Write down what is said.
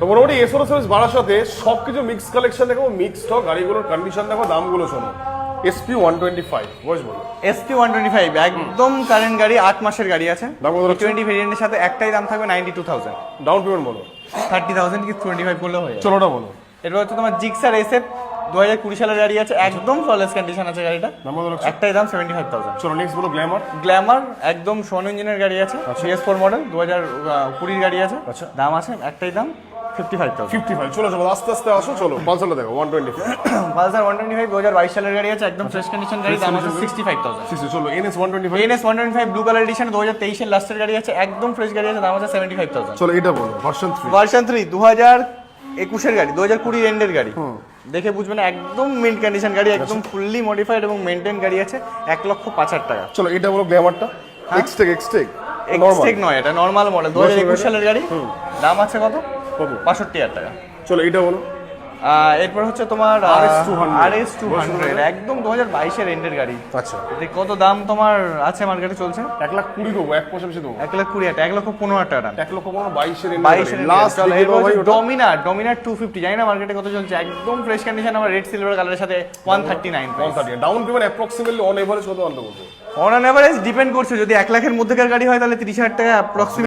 তো মোটামুটি এসওর সার্ভিস বাড়ার সাথে সবকিছু মিক্স কালেকশন দেখো, মিক্স স্টক, গাড়িগুলোর কন্ডিশন দেখো, দামগুলো শোনো। SP 125 বয়স বলো। SP 125 একদম কারেন্ট গাড়ি, 8 মাসের গাড়ি আছে। দাম কত রাখছো? 20 ভেরিয়েন্টের সাথে একটাই দাম থাকবে 92,000। ডাউন পেমেন্ট বলো। 30,000 কি 25 করলে হয়ে যাবে। চলো ওটা বলো। এটা হচ্ছে তোমার জিক্সার SF 2020 সালের গাড়ি আছে, একদম ফ্ললেস কন্ডিশন আছে গাড়িটা। দাম কত রাখছো? একটাই দাম 75,000। চলো নেক্সট বলো। গ্ল্যামার। গ্ল্যামার একদম সোন ইঞ্জিনের গাড়ি আছে, CS4 মডেল 2020 গাড়ি আছে। আচ্ছা। দাম আছে একটাই দাম 55,000। 55। চলো চলো আস্তে আস্তে আসো। চলো পালসারটা দেখো 125। পালসার 125 2022 সালের গাড়ি আছে, একদম ফ্রেশ কন্ডিশন গাড়ি, দাম আছে 65,000। চলো NS 125। NS 125 blue colour addition 2023 এর লাস্টের গাড়ি আছে, একদম ফ্রেশ গাড়ি আছে, দাম আছে 75,000। চলো এটা বলো। ভার্সন 3। ভার্সন 3 2021 এর গাড়ি, 2020 এন্ডের গাড়ি, দেখে বুঝবেন একদম মিন্ট কন্ডিশন গাড়ি, একদম ফুললি মডিফাইড এবং মেইনটেইন গাড়ি আছে, 1,05,000 টাকা। চলো এটা বলো। গ্ল্যামারটা। এক্সটেক এক্সটেক নয়, এটা নরমাল মডেল 2021 সালের গাড়ি, দাম আছে কত? কত? 65,000 টাকা। চলো এটা বলো। এরপর হচ্ছে তোমার RS200 RS200 একদম 2022 এর এন্ডের গাড়ি। আচ্ছা। এতে কত দাম তোমার আছে মার্কেটে চলছে? 1,20,000 দেবো, 1 বেশি দেবো। 1,20,000 1,15,000 টাকা দাম। 1,22,000 এর 22 এর লাস্ট ডমিনার 250, জানি না মার্কেটে কত চলছে, একদম ফ্রেশ কন্ডিশন, আমার রেড সিলভার কালারের সাথে 139। 130। Down payment approximately on average কত আনতে বলবো? অন অ্যাভারেজ ডিপেন্ড করছে, যদি 1 লাখের মধ্যেকার গাড়ি হয় তাহলে 30,000 টাকা অ্যাপ্রক্সিমেট